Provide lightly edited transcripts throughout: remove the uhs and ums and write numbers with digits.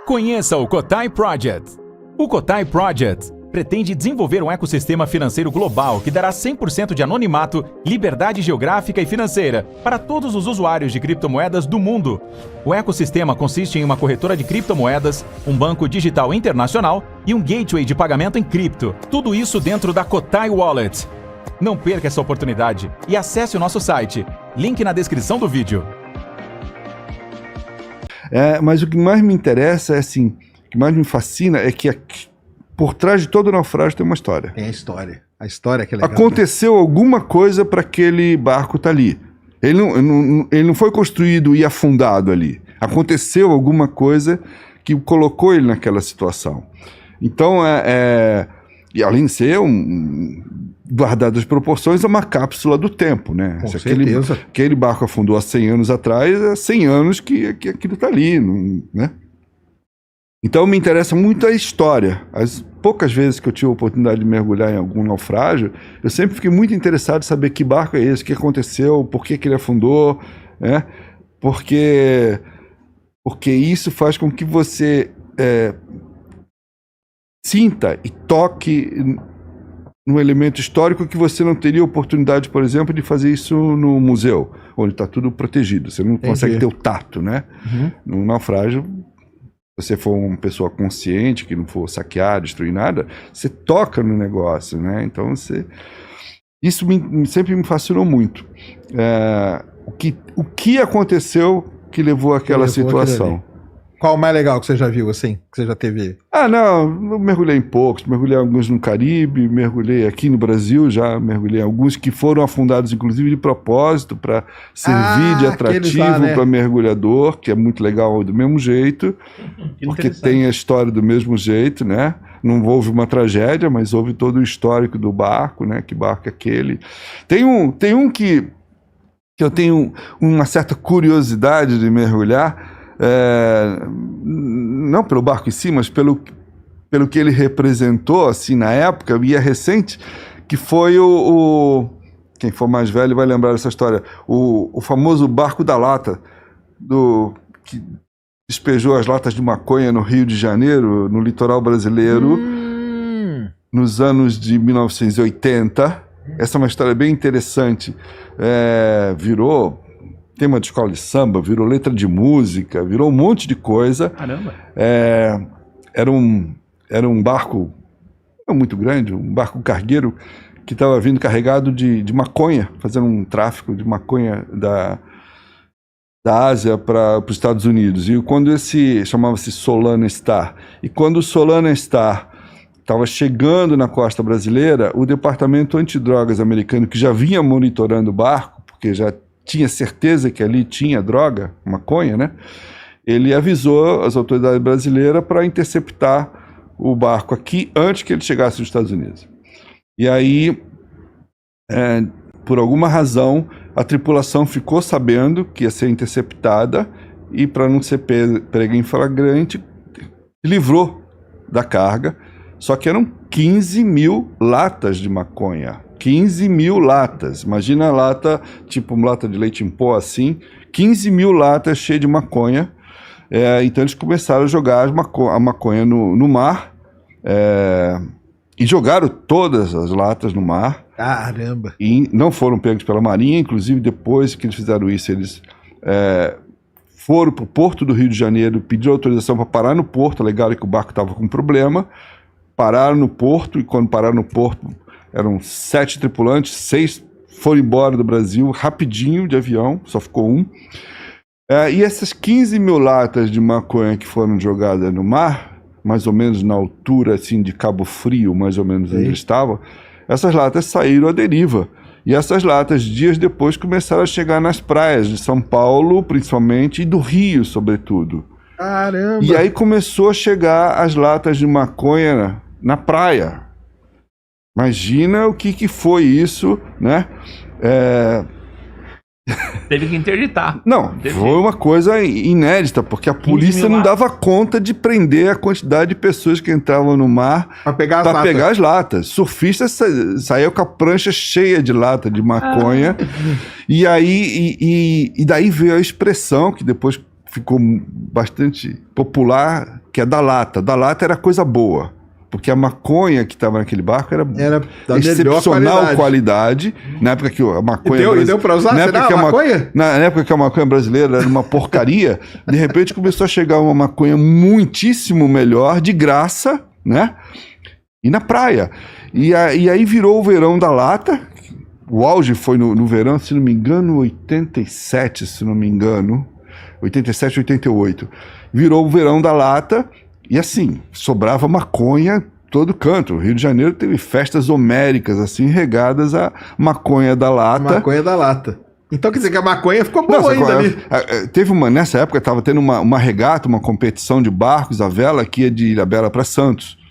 Conheça o Cotai Project. O Cotai Project pretende desenvolver um ecossistema financeiro global que dará 100% de anonimato, liberdade geográfica e financeira para todos os usuários de criptomoedas do mundo. O ecossistema consiste em uma corretora de criptomoedas, um banco digital internacional e um gateway de pagamento em cripto. Tudo isso dentro da Cotai Wallet. Não perca essa oportunidade e acesse o nosso site. Link na descrição do vídeo. Mas o que mais me interessa o que mais me fascina é que por trás de todo naufrágio tem uma história. Tem a história. A história que é legal. Aconteceu alguma coisa para aquele barco estar ali. Ele não foi construído e afundado ali. Aconteceu alguma coisa que colocou ele naquela situação. Então, e além de ser guardado as proporções, é uma cápsula do tempo, né? Com Se certeza. aquele barco afundou há 100 anos atrás, é 100 anos que aquilo está ali, né? Então me interessa muito a história. As poucas vezes que eu tive a oportunidade de mergulhar em algum naufrágio, eu sempre fiquei muito interessado em saber que barco é esse, o que aconteceu, por que ele afundou, né? Porque isso faz com que você sinta e toque num elemento histórico que você não teria oportunidade, por exemplo, de fazer isso no museu, onde está tudo protegido. Você não consegue ter o tato, né? Uhum. No naufrágio, se você for uma pessoa consciente, que não for saquear, destruir nada, você toca no negócio, né? Então, isso sempre me fascinou muito. O que aconteceu que levou àquela situação? Qual o mais legal que você já viu, assim? Que você já teve? Não, eu mergulhei em poucos. Mergulhei alguns no Caribe, mergulhei aqui no Brasil, já mergulhei alguns que foram afundados, inclusive, de propósito, para servir de atrativo para mergulhador, que é muito legal do mesmo jeito, porque tem a história do mesmo jeito, né? Não houve uma tragédia, mas houve todo o histórico do barco, né? Que barco é aquele? Tem um que eu tenho uma certa curiosidade de mergulhar, não pelo barco em si, mas pelo que ele representou assim na época, e é recente, que foi quem for mais velho vai lembrar dessa história, o famoso barco da lata, que despejou as latas de maconha no Rio de Janeiro, no litoral brasileiro, nos anos de 1980. Essa é uma história bem interessante. Virou tema de escola de samba, virou letra de música, virou um monte de coisa. Caramba! Era um barco muito grande, um barco cargueiro que estava vindo carregado de maconha, fazendo um tráfico de maconha da Ásia para os Estados Unidos. E quando chamava-se Solana Star. E quando o Solana Star estava chegando na costa brasileira, o departamento antidrogas americano, que já vinha monitorando o barco, porque já tinha certeza que ali tinha droga, maconha, né? Ele avisou as autoridades brasileiras para interceptar o barco aqui antes que ele chegasse nos Estados Unidos. E aí, por alguma razão, a tripulação ficou sabendo que ia ser interceptada e, para não ser pega em flagrante, livrou da carga. Só que eram 15 mil latas de maconha. 15 mil latas. Imagina a lata, tipo uma lata de leite em pó assim. 15 mil latas cheias de maconha. Então eles começaram a jogar a maconha no mar. E jogaram todas as latas no mar. Caramba! E não foram pegos pela Marinha. Inclusive, depois que eles fizeram isso, eles foram para o porto do Rio de Janeiro, pediram autorização para parar no porto, alegaram que o barco estava com problema. Pararam no porto, e quando pararam no porto, eram 7 tripulantes, 6 foram embora do Brasil rapidinho de avião, só ficou um. E essas 15 mil latas de maconha que foram jogadas no mar, mais ou menos na altura assim, de Cabo Frio, mais ou menos onde eles estavam, essas latas saíram à deriva. E essas latas, dias depois, começaram a chegar nas praias de São Paulo, principalmente, e do Rio, sobretudo. Caramba! E aí começou a chegar as latas de maconha na praia. Imagina o que foi isso, né? Teve que interditar. Não, foi uma coisa inédita, porque a polícia não dava conta de prender a quantidade de pessoas que entravam no mar para pegar as latas. Surfistas saíam com a prancha cheia de lata de maconha. E daí veio a expressão, que depois ficou bastante popular, que é da lata. Da lata era coisa boa, porque a maconha que estava naquele barco era da excepcional melhor qualidade. Na época que a maconha... E deu pra usar? Na Você época, dá que a maconha? na época que a maconha brasileira era uma porcaria, de repente começou a chegar uma maconha muitíssimo melhor, de graça, né? E na praia. E aí virou o verão da lata. O auge foi no verão, se não me engano, 87, se não me engano. 87, 88. Virou o verão da lata e assim, sobrava maconha todo canto. O Rio de Janeiro teve festas homéricas, assim, regadas a maconha da lata. Maconha da lata. Então quer dizer que a maconha ficou boa ainda ali. Teve nessa época, estava tendo uma regata, uma competição de barcos à vela que ia de Ilhabela para Santos.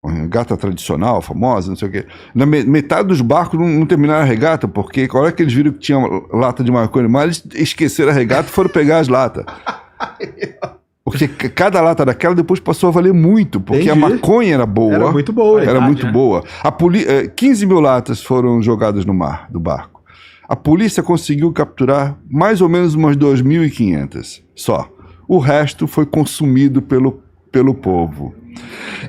Uma regata tradicional, famosa, não sei o quê. Na metade dos barcos não terminaram a regata, porque a hora que eles viram que tinha lata de maconha, eles esqueceram a regata e foram pegar as latas. Porque cada lata daquela depois passou a valer muito, porque a maconha era boa. Era muito boa. Era muito boa. 15 mil latas foram jogadas no mar, do barco. A polícia conseguiu capturar mais ou menos umas 2.500 só. O resto foi consumido pelo povo.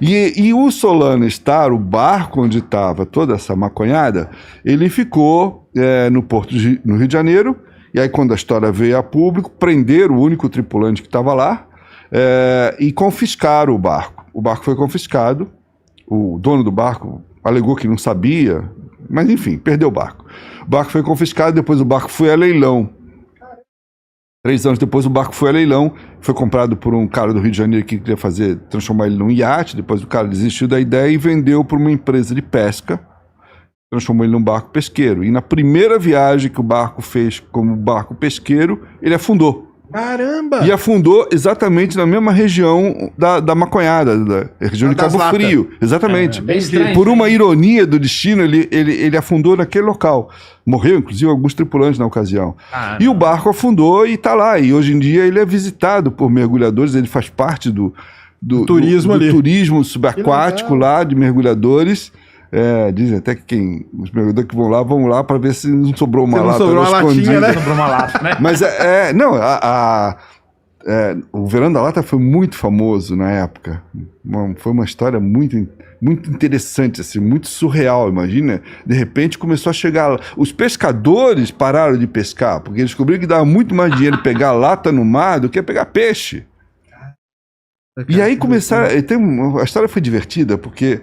E o Solana Star, o barco onde estava toda essa maconhada, ele ficou no porto no Rio de Janeiro, e aí quando a história veio a público, prenderam o único tripulante que estava lá e confiscaram o barco. O barco foi confiscado, o dono do barco alegou que não sabia, mas enfim, perdeu o barco. O barco foi confiscado, depois o barco foi a leilão. 3 anos depois o barco foi a leilão, foi comprado por um cara do Rio de Janeiro que queria transformar ele num iate, depois o cara desistiu da ideia e vendeu para uma empresa de pesca, transformou ele num barco pesqueiro. E na primeira viagem que o barco fez como barco pesqueiro, ele afundou. Caramba! E afundou exatamente na mesma região da maconhada, da região de Cabo Frio. Exatamente. Bem estranho, Por uma ironia do destino, ele afundou naquele local. Morreu, inclusive, alguns tripulantes na ocasião. E o barco afundou e está lá. E hoje em dia ele é visitado por mergulhadores, ele faz parte do turismo subaquático lá, de mergulhadores. Dizem até que os mergulhadores que vão lá para ver se não sobrou uma lata. Sobrou uma latinha, né? Sobrou uma lata, né? Mas o Verão da Lata foi muito famoso na época. Foi uma história muito, muito interessante, assim, muito surreal. Imagina, de repente começou a chegar. Os pescadores pararam de pescar, porque eles descobriram que dava muito mais dinheiro pegar lata no mar do que pegar peixe. E aí começaram. A história foi divertida, porque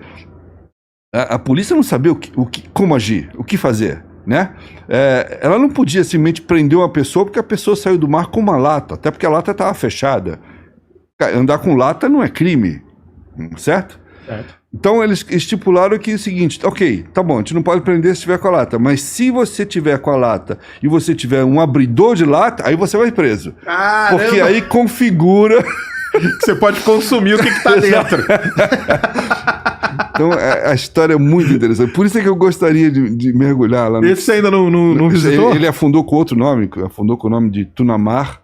a polícia não sabia como agir, o que fazer, né? Ela não podia simplesmente prender uma pessoa porque a pessoa saiu do mar com uma lata, até porque a lata estava fechada. Andar com lata não é crime, certo? Então eles estipularam que é o seguinte: ok, tá bom, a gente não pode prender se tiver com a lata, mas se você tiver com a lata e você tiver um abridor de lata, aí você vai preso. Caramba. Porque aí configura... Você pode consumir o que está dentro. Então, a história é muito interessante. Por isso é que eu gostaria de mergulhar lá. Esse você ainda não visitou? Ele afundou com outro nome, afundou com o nome de Tunamar.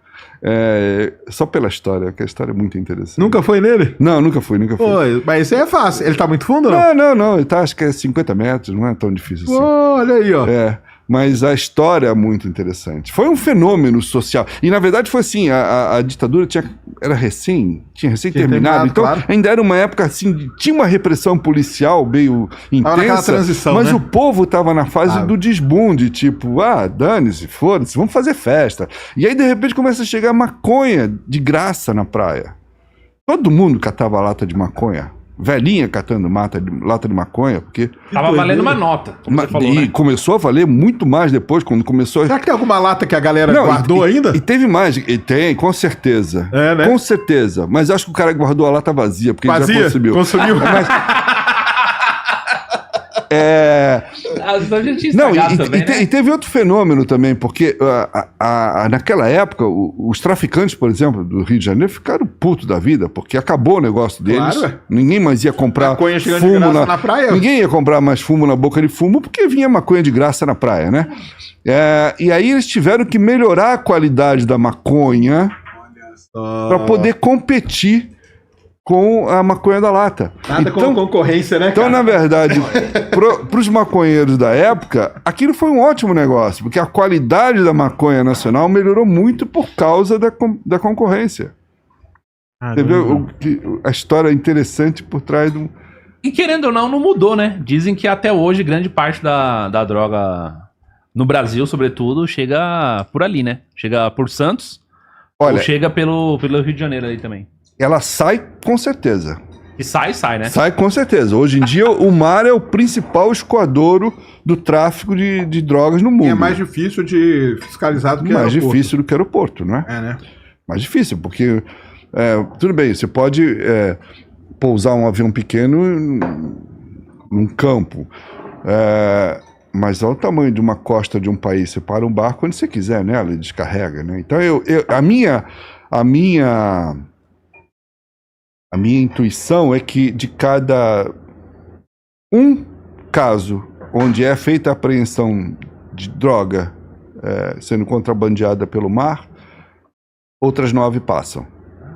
Só pela história, que a história é muito interessante. Nunca foi nele? Não, nunca fui. Pô, mas isso aí é fácil. Ele tá muito fundo ou não? Não. Ele tá, acho que é 50 metros, não é tão difícil assim. Olha aí, ó. Mas a história é muito interessante. Foi um fenômeno social. E, na verdade, foi assim, a ditadura tinha recém terminado. Então, claro, ainda era uma época assim, tinha uma repressão policial meio intensa, transição, mas né? O povo estava na fase do desbunde, tipo, dane-se, foda-se, vamos fazer festa. E aí, de repente, começa a chegar maconha de graça na praia. Todo mundo catava lata de maconha. Velhinha catando lata de maconha, porque... Tava valendo uma nota, como você falou, né? Começou a valer muito mais depois, quando começou... Será que tem alguma lata que a galera guardou ainda? E teve mais, tem, com certeza. Né? Com certeza. Mas acho que o cara guardou a lata vazia, porque ele já consumiu. Consumiu? E teve outro fenômeno também, porque naquela época, os traficantes, por exemplo, do Rio de Janeiro, ficaram putos da vida, porque acabou o negócio deles. Claro. Ninguém mais ia comprar fumo na praia. Ninguém ia comprar mais fumo na boca de fumo, porque vinha maconha de graça na praia, né? E aí eles tiveram que melhorar a qualidade da maconha para poder competir com a maconha da lata. Nada então, com concorrência, né, Então, cara? na verdade, para os maconheiros da época, aquilo foi um ótimo negócio, porque a qualidade da maconha nacional melhorou muito por causa da concorrência. Você vê a história interessante por trás do... E querendo ou não mudou, né? Dizem que até hoje grande parte da droga no Brasil, sobretudo, chega por ali, né? Chega por Santos, ou chega pelo Rio de Janeiro aí também. Ela sai com certeza. E sai, né? Sai com certeza. Hoje em dia, o mar é o principal escoadouro do tráfico de drogas no mundo. E é mais difícil de fiscalizar do que mais difícil do que aeroporto, não é? É, né? Mais difícil, porque tudo bem, você pode pousar um avião pequeno num campo, mas olha o tamanho de uma costa de um país. Você para um barco onde você quiser, né? Ele descarrega, né? Então, a minha intuição é que de cada um caso onde é feita a apreensão de droga sendo contrabandeada pelo mar, outras 9 passam.